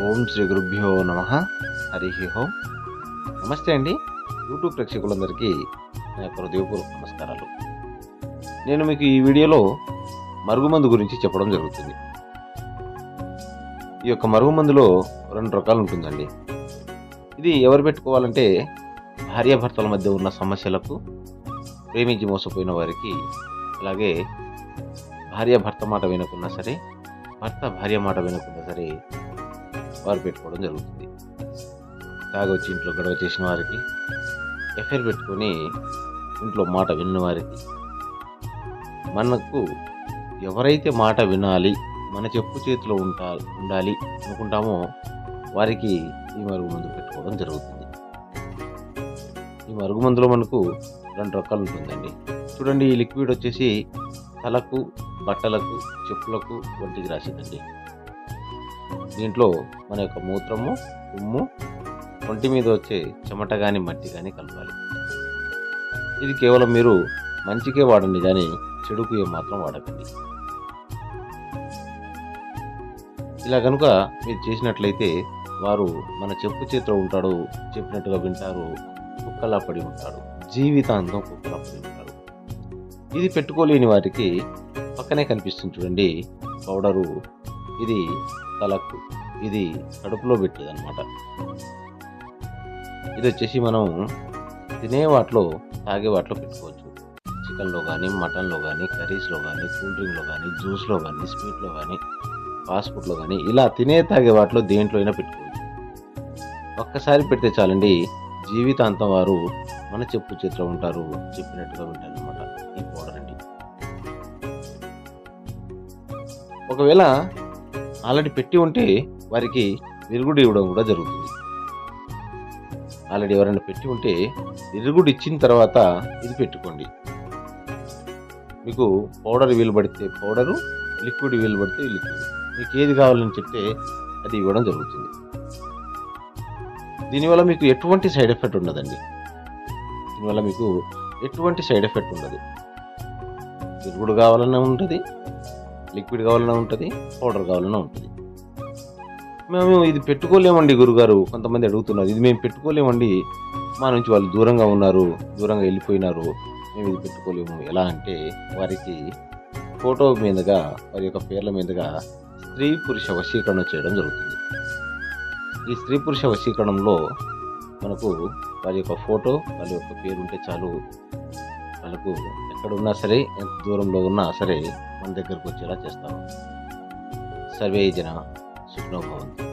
ఓం శ్రీ గురుభ్యో నమ. హరి ఓం. నమస్తే అండి. యూట్యూబ్ ప్రేక్షకులందరికీ నా యొక్క హృదయపూర్వక నమస్కారాలు. నేను మీకు ఈ వీడియోలో మరుగుమందు గురించి చెప్పడం జరుగుతుంది. ఈ యొక్క మరుగుమందులో 2 రకాలు ఉంటుందండి. ఇది ఎవరు పెట్టుకోవాలంటే భార్యాభర్తల మధ్య ఉన్న సమస్యలకు, ప్రేమించి మోసపోయిన వారికి, అలాగే భార్యాభర్త మాట వినకున్నా సరే, భర్త భార్య మాట వినకున్నా సరే వారు పెట్టుకోవడం జరుగుతుంది. తాగొచ్చి ఇంట్లో గొడవ చేసిన వారికి, ఎఫ్ఐఆర్ పెట్టుకొని ఇంట్లో మాట విన్న వారికి, మనకు ఎవరైతే మాట వినాలి, మన చెప్పు చేతిలో ఉండాలి అనుకుంటామో వారికి ఈ మరుగుమందు పెట్టుకోవడం జరుగుతుంది. ఈ మరుగుమందులో మనకు 2 రకాలు ఉంటుందండి. చూడండి, ఈ లిక్విడ్ వచ్చేసి తలకు, బట్టలకు, చెప్పులకు, ఒంటికి రాసిందండి. దీంట్లో మన యొక్క మూత్రము, ఉమ్ము, ఒంటి మీద వచ్చే చెమట కానీ మట్టి కానీ కలపాలి. ఇది కేవలం మీరు మంచికే వాడండి కానీ చెడుకు ఏమాత్రం వాడకండి. ఇలా కనుక మీరు చేసినట్లయితే వారు మన చెప్పు చేతిలో ఉంటాడు, చెప్పినట్టుగా వింటారు, కుక్కలా పడి ఉంటాడు, జీవితాంతం కుక్కలా పడి ఉంటారు. ఇది పెట్టుకోలేని వారికి పక్కనే కనిపిస్తుంది చూడండి పౌడరు. ఇది తలకు, ఇది కడుపులో పెట్టేది అనమాట. ఇది వచ్చేసి మనం తినే వాటిలో, తాగే వాటిలో పెట్టుకోవచ్చు. చికెన్లో కానీ, మటన్లో కానీ, కర్రీస్లో కానీ, కూల్ డ్రింక్లో కానీ, జ్యూస్లో కానీ, స్వీట్లో కానీ, ఫాస్ట్ ఫుడ్లో కానీ, ఇలా తినే తాగే వాటిలో దేంట్లో అయినా పెట్టుకోవచ్చు. ఒక్కసారి పెడితే చాలండి, జీవితాంతం వారు మన చెప్పు చేతిలో ఉంటారు, చెప్పినట్టుగా వింటారు అనమాట. ఈ పౌడర్ అండి. ఒకవేళ ఆల్రెడీ పెట్టి ఉంటే వారికి విరుగుడు ఇవ్వడం కూడా జరుగుతుంది. ఆల్రెడీ ఎవరైనా పెట్టి ఉంటే విరుగుడు ఇచ్చిన తర్వాత ఇది పెట్టుకోండి. మీకు పౌడర్ వీలు పడితే పౌడరు, లిక్విడ్ వీలు పడితే లిక్విడ్, మీకు ఏది కావాలని చెప్తే అది ఇవ్వడం జరుగుతుంది. దీనివల్ల మీకు ఎటువంటి సైడ్ ఎఫెక్ట్ ఉండదండి. దీనివల్ల మీకు ఎటువంటి సైడ్ ఎఫెక్ట్ ఉండదు. విరుగుడు కావాలన్నా ఉంటుంది, లిక్విడ్ కావాలన్నా ఉంటుంది, పౌడర్ కావాలన్నా ఉంటుంది. మేము ఇది పెట్టుకోలేమండి గురుగారు, కొంతమంది అడుగుతున్నారు. ఇది మేము పెట్టుకోలేమండి, మా నుంచి వాళ్ళు దూరంగా ఉన్నారు, దూరంగా వెళ్ళిపోయినారు, మేము ఇది పెట్టుకోలేము ఎలా అంటే, వారికి ఫోటో మీదుగా, వారి యొక్క పేర్ల మీదుగా స్త్రీ పురుష వశీకరణ చేయడం జరుగుతుంది. ఈ స్త్రీ పురుష వశీకరణంలో మనకు వారి యొక్క ఫోటో, వాళ్ళ యొక్క పేరు ఉంటే చాలు, వాళ్ళకు ఎక్కడ ఉన్నా సరే, ఎంత దూరంలో ఉన్నా సరే మన దగ్గరకు వచ్చేలా చేస్తాము. సర్వే జన సుఖినో భవంతు.